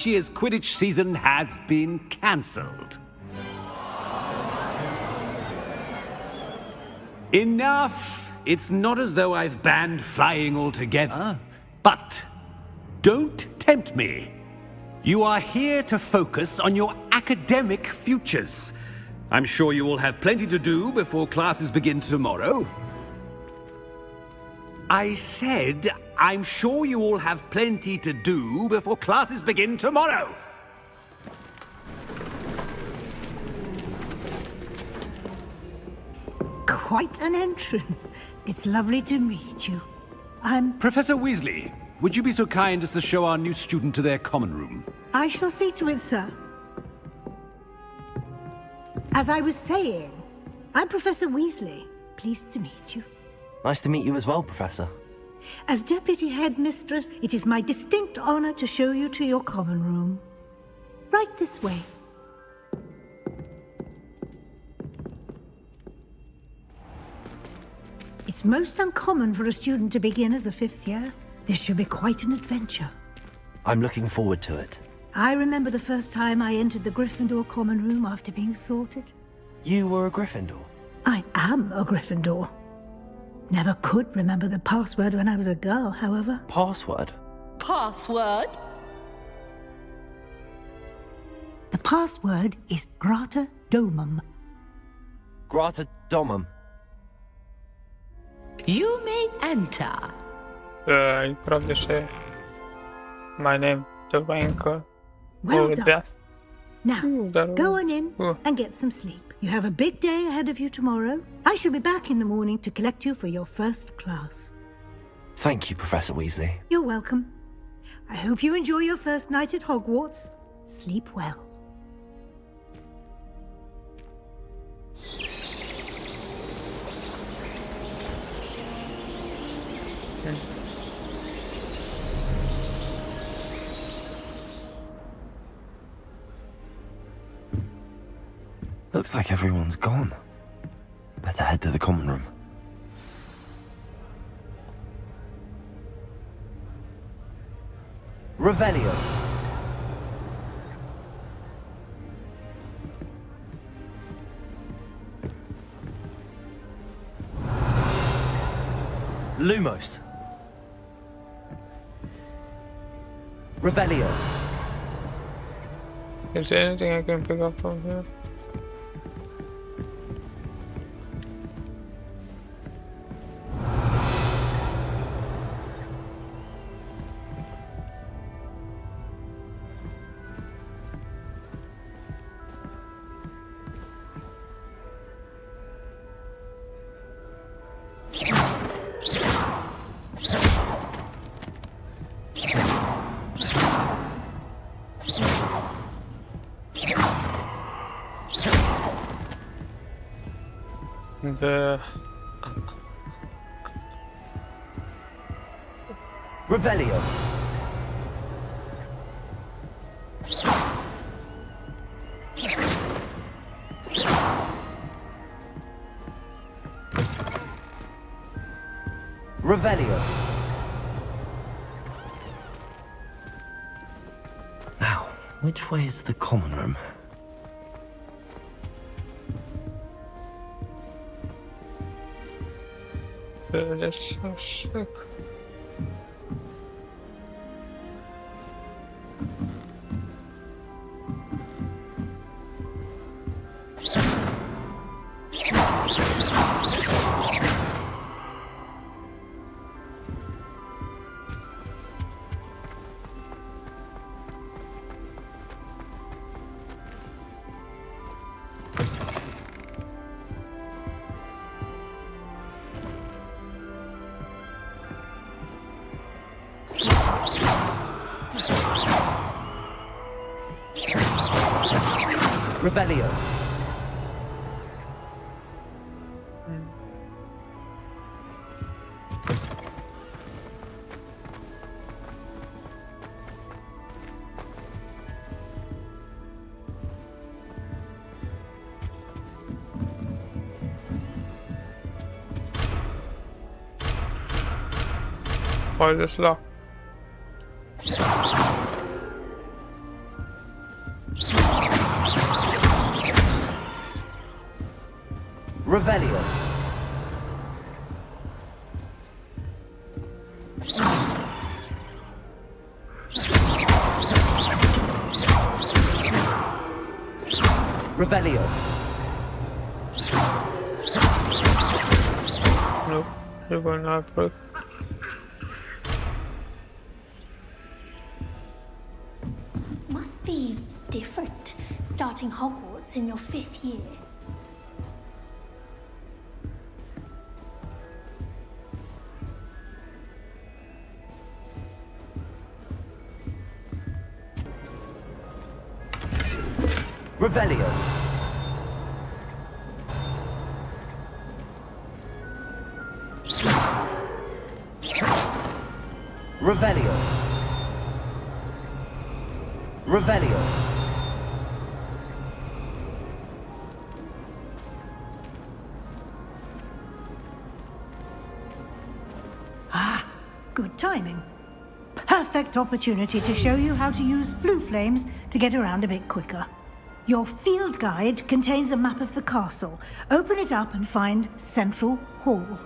this year's Quidditch season has been cancelled. Enough! It's not as though I've banned flying altogether, but don't tempt me. You are here to focus on your academic futures. I'm sure you will have plenty to do before classes begin tomorrow. I said, I'm sure you all have plenty to do before classes begin tomorrow. Quite an entrance. It's lovely to meet you. I'm... Professor Weasley, would you be so kind as to show our new student to their common room? I shall see to it, sir. As I was saying, I'm Professor Weasley. Pleased to meet you. Nice to meet you as well, Professor. As Deputy Headmistress, it is my distinct honor to show you to your common room. Right this way. It's most uncommon for a student to begin as a fifth year. This should be quite an adventure. I'm looking forward to it. I remember the first time I entered the Gryffindor common room after being sorted. You were a Gryffindor? I am a Gryffindor. Never could remember the password when I was a girl, however. Password? Password? The password is Grata Domum. Grata Domum. You may enter. I probably say my name, the Rancor. Well or done. Death. Now, that go one. on in Oh. and get some sleep. You have a big day ahead of you tomorrow. I shall be back in the morning to collect you for your first class. Thank you, Professor Weasley. You're welcome. I hope you enjoy your first night at Hogwarts. Sleep well. Looks like everyone's gone. Better head to the common room. Revelio. Lumos. Revelio. Is there anything I can pick up from here? The Revelio. Revelio. Now, which way is the common room? let's have a look. Revelio. Why is this locked? Revelio. Revelio. Nope, it will not work. Must be different starting Hogwarts in your 5th year. Revelio. Revelio. Revelio. Ah, good timing. Perfect opportunity to show you how to use flue flames to get around a bit quicker. Your field guide contains a map of the castle. Open it up and find Central Hall.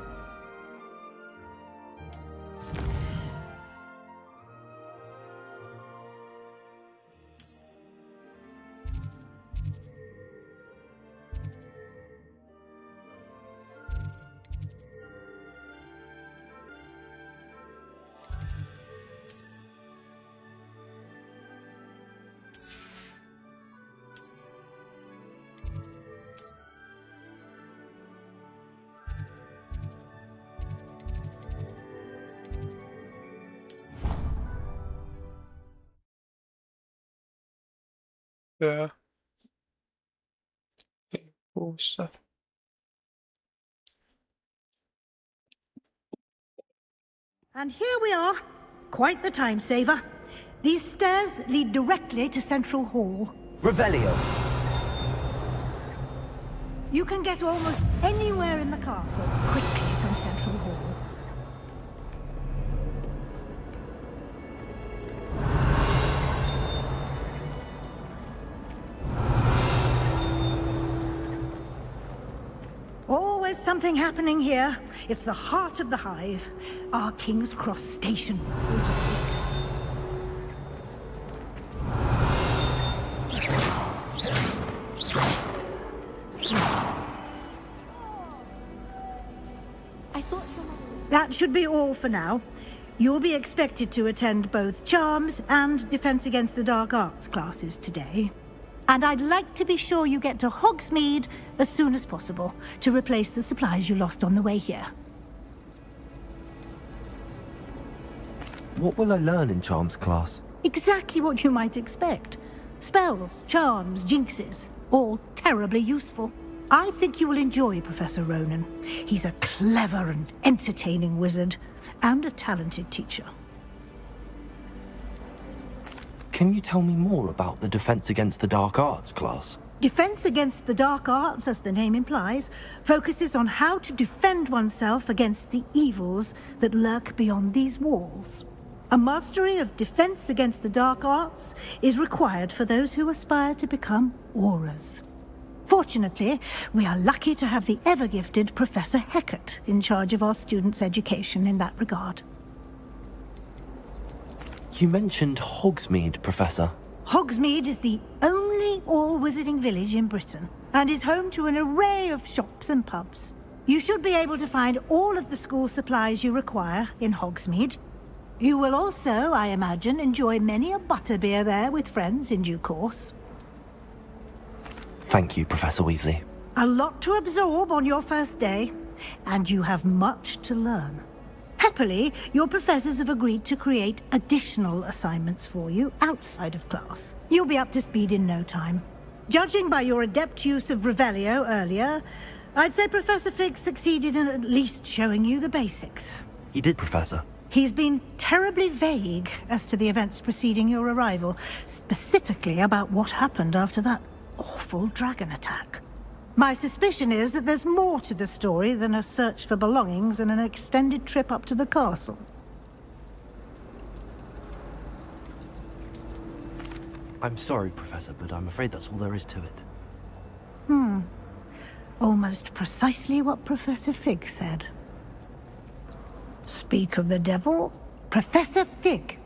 Yeah. Cool stuff. And here we are. Quite the time saver. These stairs lead directly to Central Hall. Revelio. You can get almost anywhere in the castle quickly from Central Hall. Always something happening here. It's the heart of the hive. Our King's Cross station, so to speak. I thought That should be all for now. You'll be expected to attend both Charms and Defense Against the Dark Arts classes today. And I'd like to be sure you get to Hogsmeade as soon as possible to replace the supplies you lost on the way here. What will I learn in Charms class? Exactly what you might expect. Spells, charms, jinxes, all terribly useful. I think you will enjoy Professor Ronan. He's a clever and entertaining wizard, and a talented teacher. Can you tell me more about the Defense Against the Dark Arts class? Defense Against the Dark Arts, as the name implies, focuses on how to defend oneself against the evils that lurk beyond these walls. A mastery of Defense Against the Dark Arts is required for those who aspire to become auras. Fortunately, we are lucky to have the ever-gifted Professor Hecat in charge of our students' education in that regard. You mentioned Hogsmeade, Professor. Hogsmeade is the only all-wizarding village in Britain, and is home to an array of shops and pubs. You should be able to find all of the school supplies you require in Hogsmeade. You will also, I imagine, enjoy many a butterbeer there with friends in due course. Thank you, Professor Weasley. A lot to absorb on your first day, and you have much to learn. Happily, your professors have agreed to create additional assignments for you outside of class. You'll be up to speed in no time. Judging by your adept use of Revelio earlier, I'd say Professor Fig succeeded in at least showing you the basics. He did, Professor. He's been terribly vague as to the events preceding your arrival, specifically about what happened after that awful dragon attack. My suspicion is that there's more to the story than a search for belongings and an extended trip up to the castle. I'm sorry, Professor, but I'm afraid that's all there is to it. Almost precisely what Professor Fig said. Speak of the devil, Professor Fig.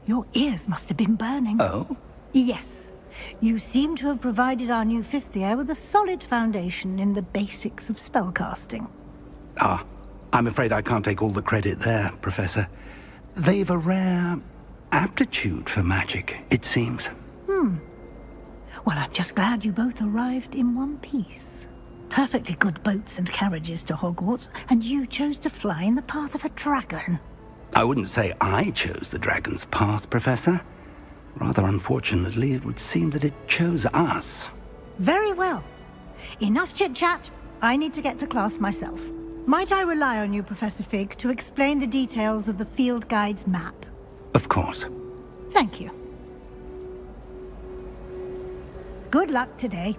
Your ears must have been burning. Oh? Yes. You seem to have provided our new fifth year with a solid foundation in the basics of spellcasting. Ah, I'm afraid I can't take all the credit there, Professor. They've a rare aptitude for magic, it seems. Well, I'm just glad you both arrived in one piece. Perfectly good boats and carriages to Hogwarts, and you chose to fly in the path of a dragon. I wouldn't say I chose the dragon's path, Professor. Rather unfortunately, it would seem that it chose us. Very well. Enough chit-chat. I need to get to class myself. Might I rely on you, Professor Fig, to explain the details of the field guide's map? Of course. Thank you. Good luck today.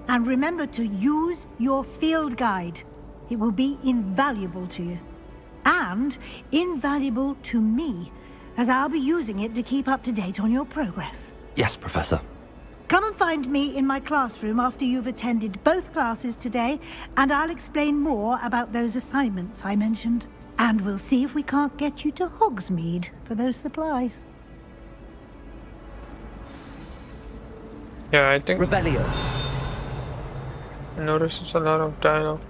And remember to use your field guide. It will be invaluable to you. And invaluable to me, as I'll be using it to keep up to date on your progress. Yes, Professor. Come and find me in my classroom after you've attended both classes today, and I'll explain more about those assignments I mentioned. And we'll see if we can't get you to Hogsmeade for those supplies. Yeah, I think Revelio. I noticed there's a lot of dialogue.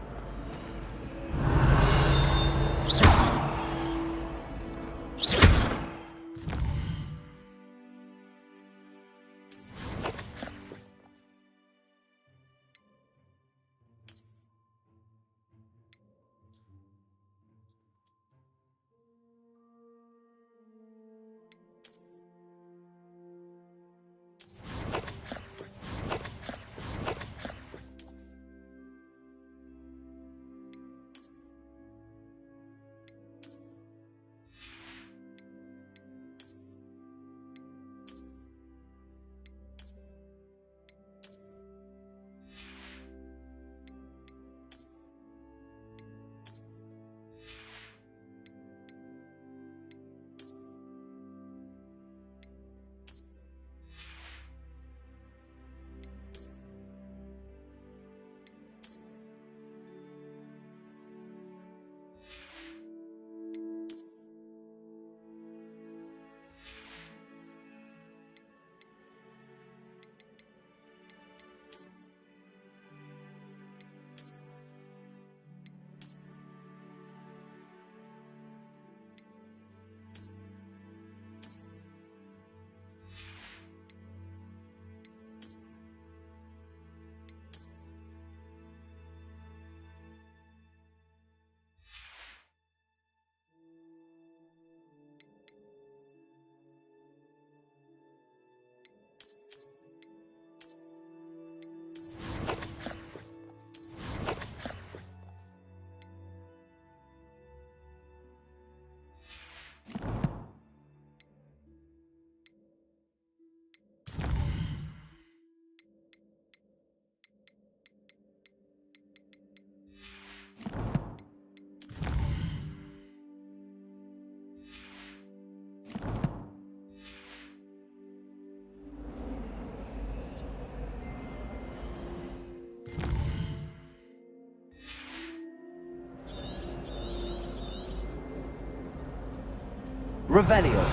Revelio.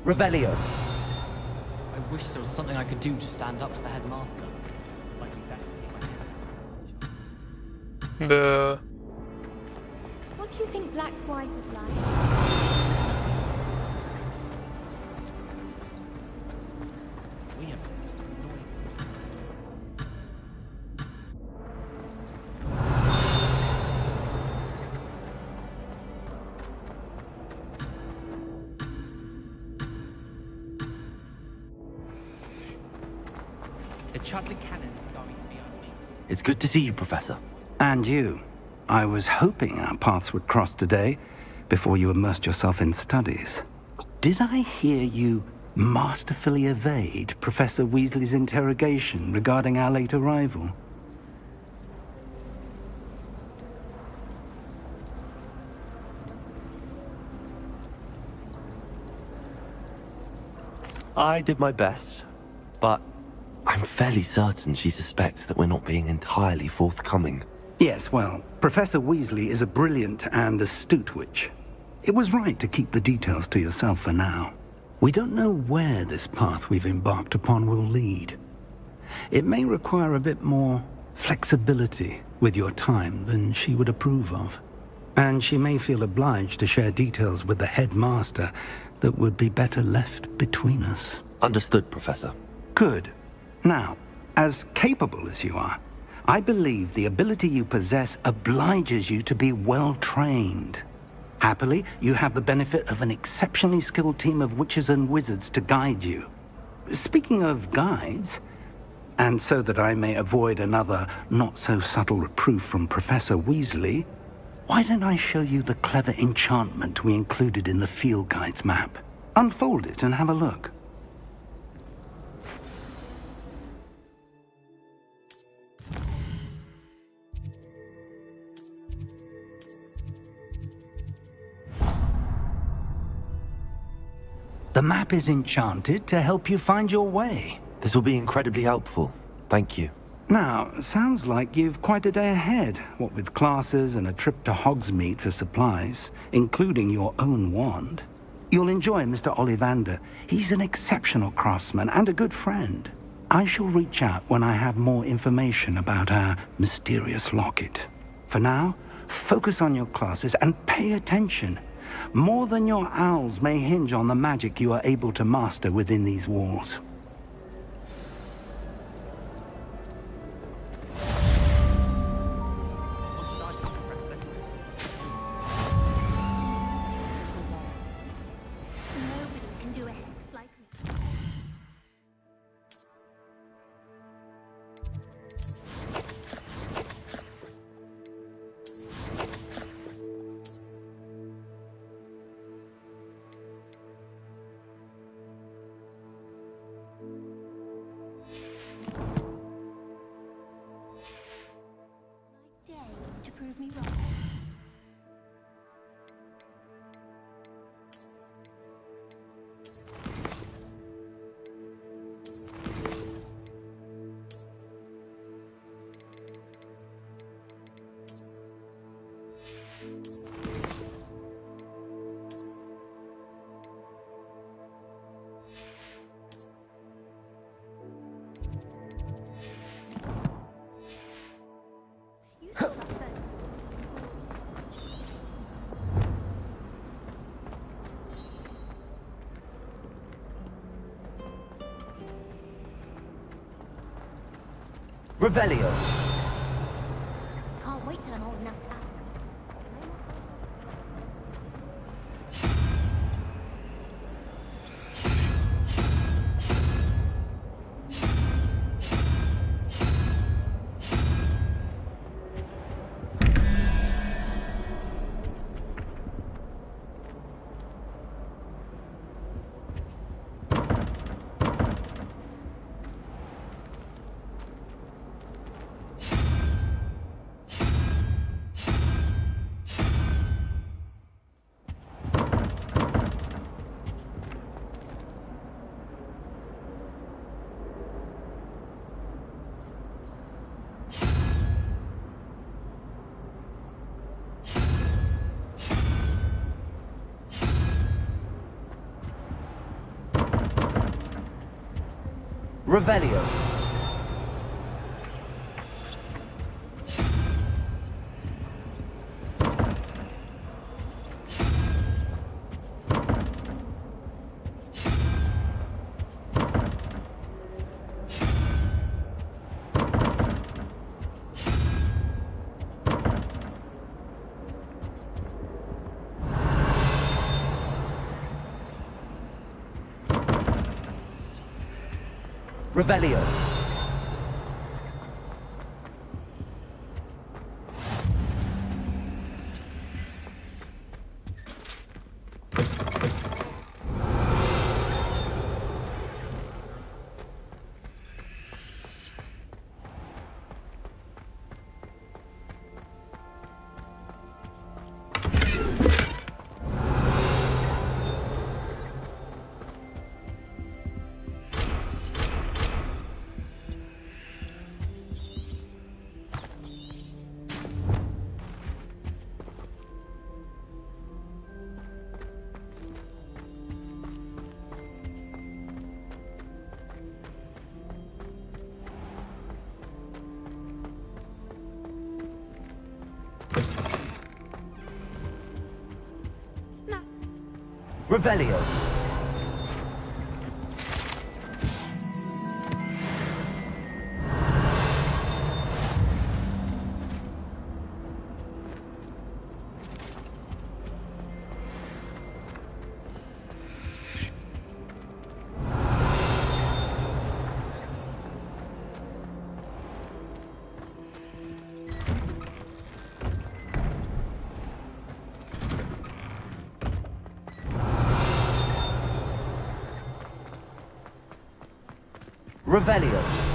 Revelio. I wish there was something I could do to stand up to the headmaster. Like you definitely. The What do you think Black's wife is like? We have the most annoying. The Chudley cannon is going to be unleashed. It's good to see you, Professor. And you. I was hoping our paths would cross today, before you immersed yourself in studies. Did I hear you masterfully evade Professor Weasley's interrogation regarding our late arrival? I did my best, but I'm fairly certain she suspects that we're not being entirely forthcoming. Yes, well, Professor Weasley is a brilliant and astute witch. It was right to keep the details to yourself for now. We don't know where this path we've embarked upon will lead. It may require a bit more flexibility with your time than she would approve of. And she may feel obliged to share details with the headmaster that would be better left between us. Understood, Professor. Good. Now, as capable as you are, I believe the ability you possess obliges you to be well-trained. Happily, you have the benefit of an exceptionally skilled team of witches and wizards to guide you. Speaking of guides, and so that I may avoid another not-so-subtle reproof from Professor Weasley, why don't I show you the clever enchantment we included in the field guide's map? Unfold it and have a look. The map is enchanted to help you find your way. This will be incredibly helpful. Thank you. Now, sounds like you've quite a day ahead, what with classes and a trip to Hogsmeade for supplies, including your own wand. You'll enjoy Mr. Ollivander. He's an exceptional craftsman and a good friend. I shall reach out when I have more information about our mysterious locket. For now, focus on your classes and pay attention. More than your owls may hinge on the magic you are able to master within these walls. Nobody can do a hex like me. I dare you to prove me wrong. You saw that first. Revelio. Can't wait till I'm old enough to ask. Revelio. Revelio. Revelio. Revelio.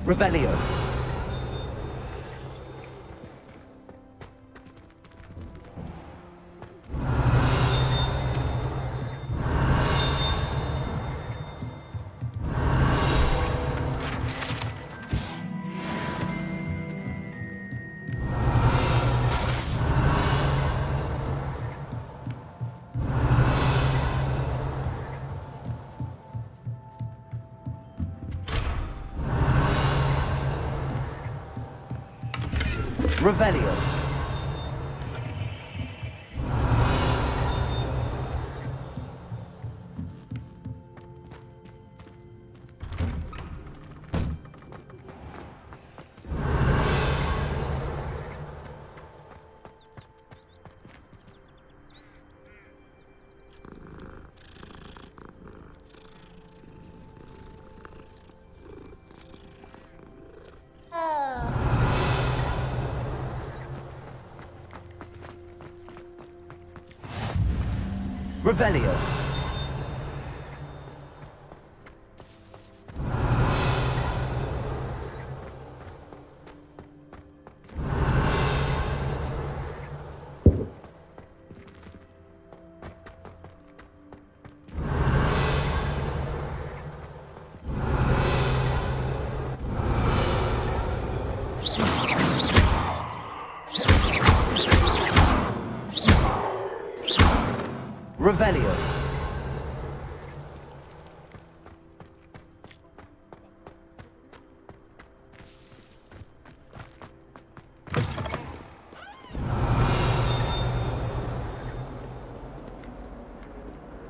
Revelio. Revelio. Revelio. Revelio.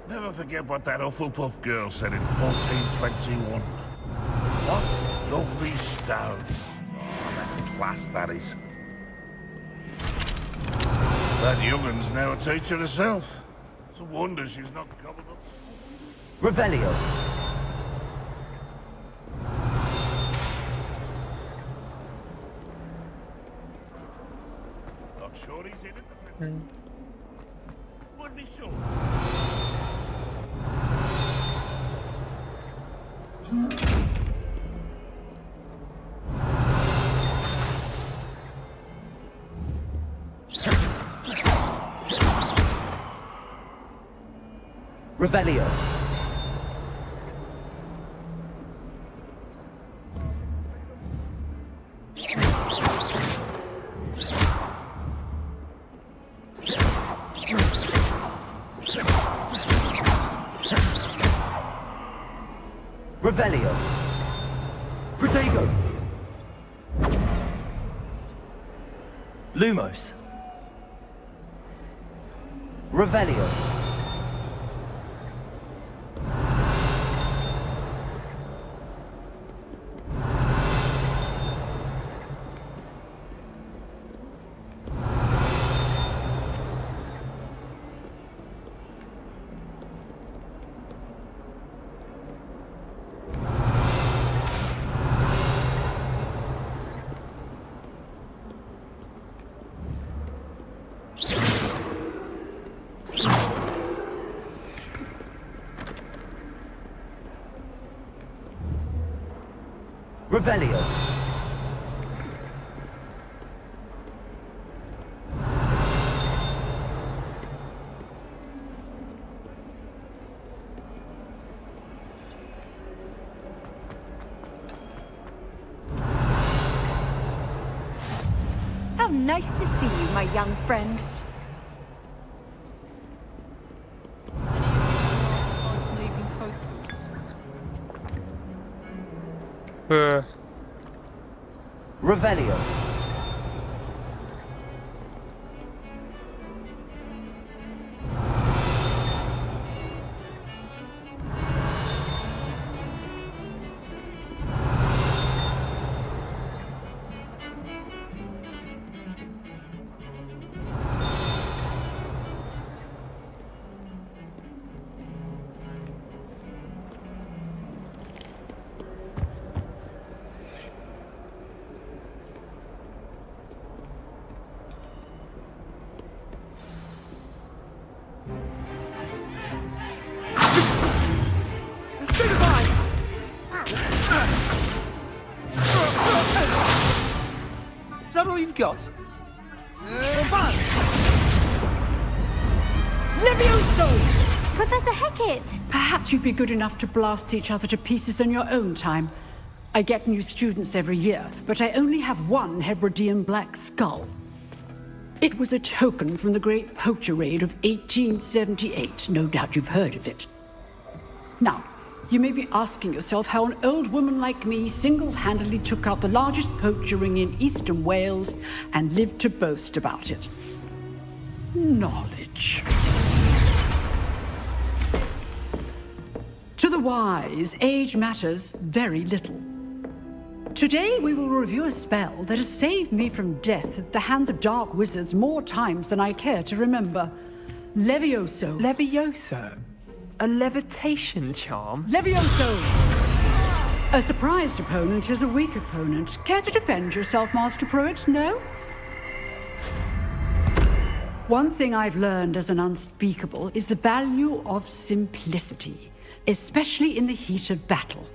Never forget what that Hufflepuff girl said in 1421. What lovely stone. Oh, that's class, that is. That young'un's now a teacher herself. It's a wonder she's not gobbled up. Revelio. Not sure he's in it. Would be sure. Revelio. Revelio. Protego. Lumos. Revelio. Revelio. nice to see you, my young friend. Revelio. Is that all you've got? Levioso! Professor Hecat! Perhaps you'd be good enough to blast each other to pieces on your own time. I get new students every year, but I only have one Hebridean black skull. It was a token from the Great Poacher Raid of 1878. No doubt you've heard of it. Now, you may be asking yourself how an old woman like me single-handedly took out the largest poacher ring in eastern Wales and lived to boast about it. Knowledge. To the wise, age matters very little. Today we will review a spell that has saved me from death at the hands of dark wizards more times than I care to remember. Levioso. Levioso? A levitation charm? Levioso! A surprised opponent is a weak opponent. Care to defend yourself, Master Pruitt? No? One thing I've learned as an unspeakable is the value of simplicity, especially in the heat of battle.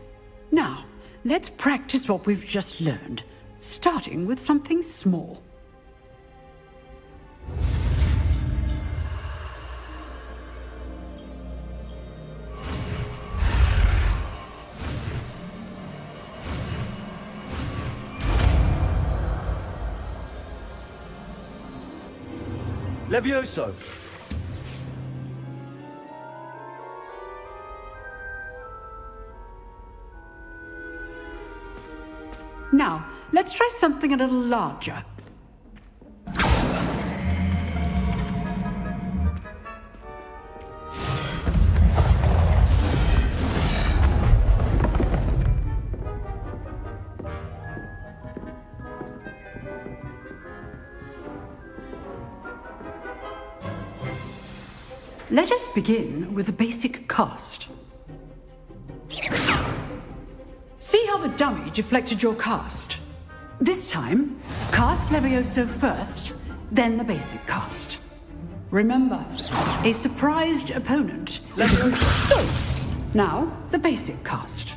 Now, let's practice what we've just learned, starting with something small. Levioso. Now, let's try something a little larger. Let us begin with the basic cast. See how the dummy deflected your cast? This time, cast Levioso first, then the basic cast. Remember, a surprised opponent. Levioso. Now, the basic cast.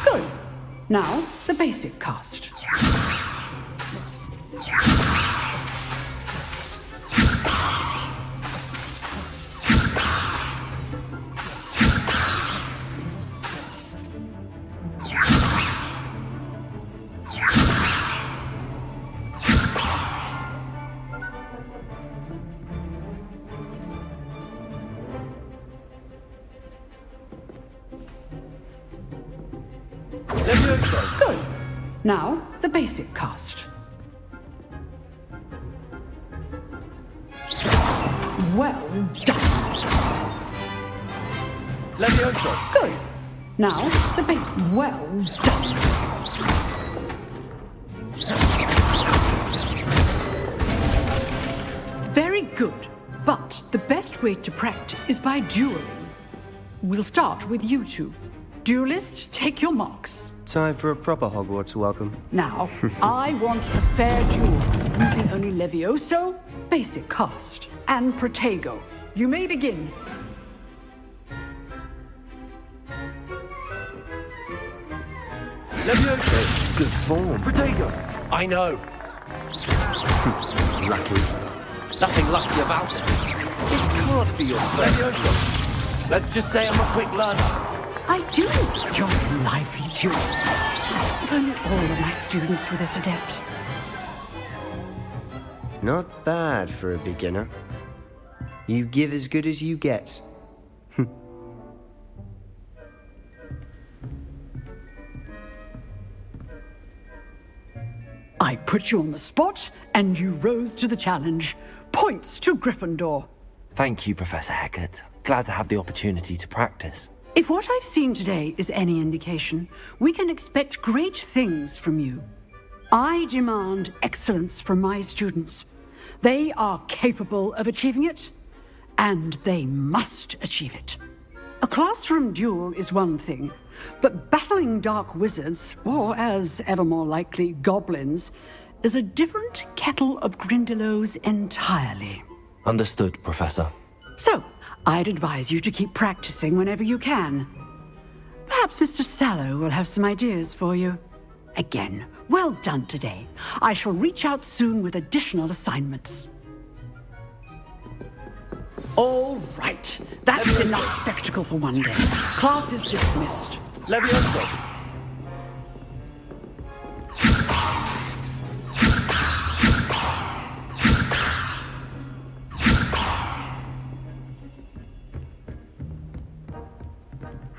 Good. Now, the basic cast. Levioso. Good. Now, the basic cast. Well done. Levioso. Good. Now, the basic. Well done. Very good. But the best way to practice is by dueling. We'll start with you two. Duelists, take your marks. Time for a proper Hogwarts welcome. Now, I want a fair duel, using only Levioso, basic cast, and Protego. You may begin. Levioso. Good form. Protego. I know. Lucky. Nothing lucky about it. It can't be your Levioso. Let's just say I'm a quick learner. I do enjoy lively duels. If only all of my students were this adept. Not bad for a beginner. You give as good as you get. I put you on the spot, and you rose to the challenge. Points to Gryffindor. Thank you, Professor Hecat. Glad to have the opportunity to practice. If what I've seen today is any indication, we can expect great things from you. I demand excellence from my students. They are capable of achieving it, and they must achieve it. A classroom duel is one thing, but battling dark wizards, or as ever more likely, goblins, is a different kettle of Grindylows entirely. Understood, Professor. So, I'd advise you to keep practicing whenever you can. Perhaps Mr. Sallow will have some ideas for you. Again, well done today. I shall reach out soon with additional assignments. All right. That's enough spectacle for one day. Class is dismissed. Levioso.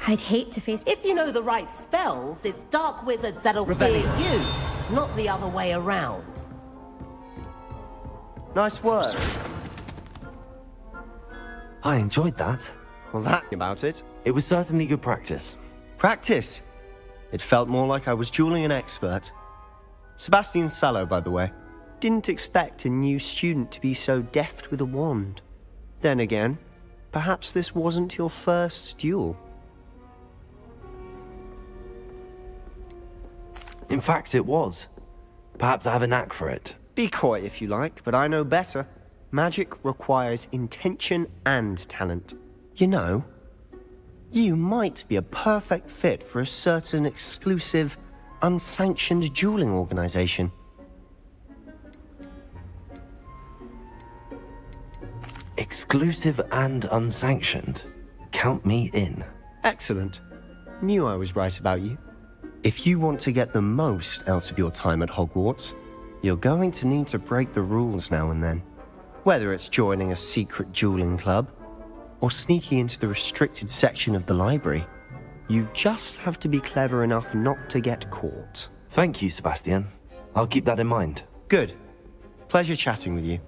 I'd hate to face... If you know the right spells, it's dark wizards that'll fear you, not the other way around. Nice work. I enjoyed that. Well, that about it. It was certainly good practice. Practice? It felt more like I was dueling an expert. Sebastian Sallow, by the way. Didn't expect a new student to be so deft with a wand. Then again, perhaps this wasn't your first duel. In fact, it was. Perhaps I have a knack for it. Be coy if you like, but I know better. Magic requires intention and talent. You know, you might be a perfect fit for a certain exclusive, unsanctioned dueling organization. Exclusive and unsanctioned. Count me in. Excellent. Knew I was right about you. If you want to get the most out of your time at Hogwarts, you're going to need to break the rules now and then. Whether it's joining a secret dueling club, or sneaking into the restricted section of the library, you just have to be clever enough not to get caught. Thank you, Sebastian. I'll keep that in mind. Good. Pleasure chatting with you.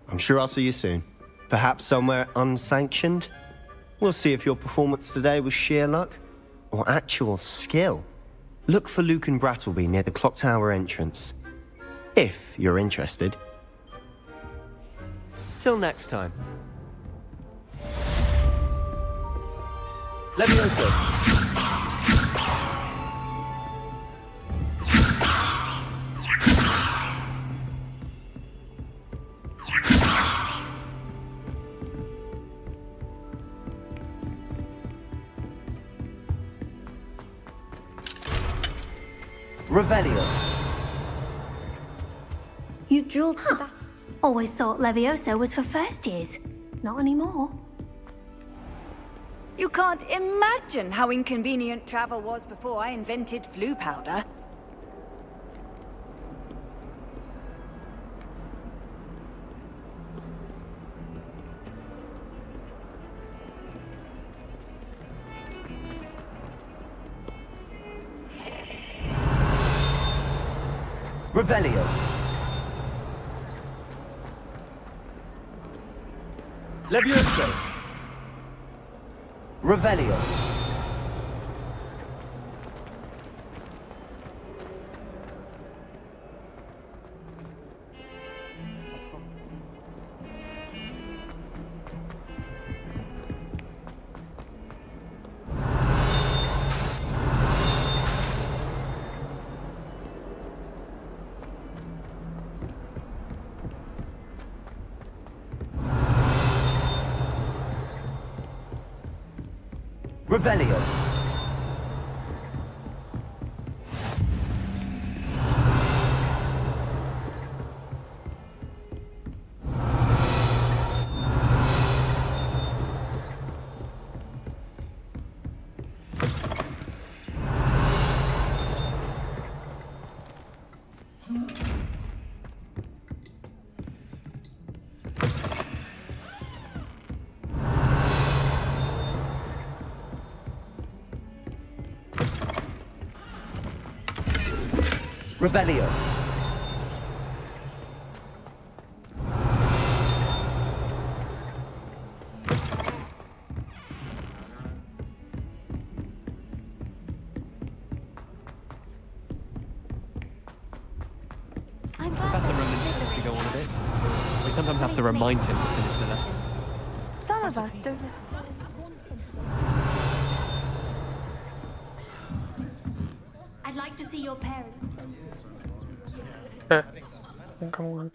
I'm sure I'll see you soon. Perhaps somewhere unsanctioned? We'll see if your performance today was sheer luck, or actual skill. Look for Luke and Brattleby near the clock tower entrance, if you're interested. Till next time. Levioso. Revelio. You dueled Always thought Levioso was for first years. Not anymore. You can't imagine how inconvenient travel was before I invented flu powder. Revelio. Levioso. Revelio. Revelio. Revelio. Professor Roman tends to go on a bit. We sometimes have to remind him to finish the lesson. Some of us don't. I'd like to see your parents. Come on.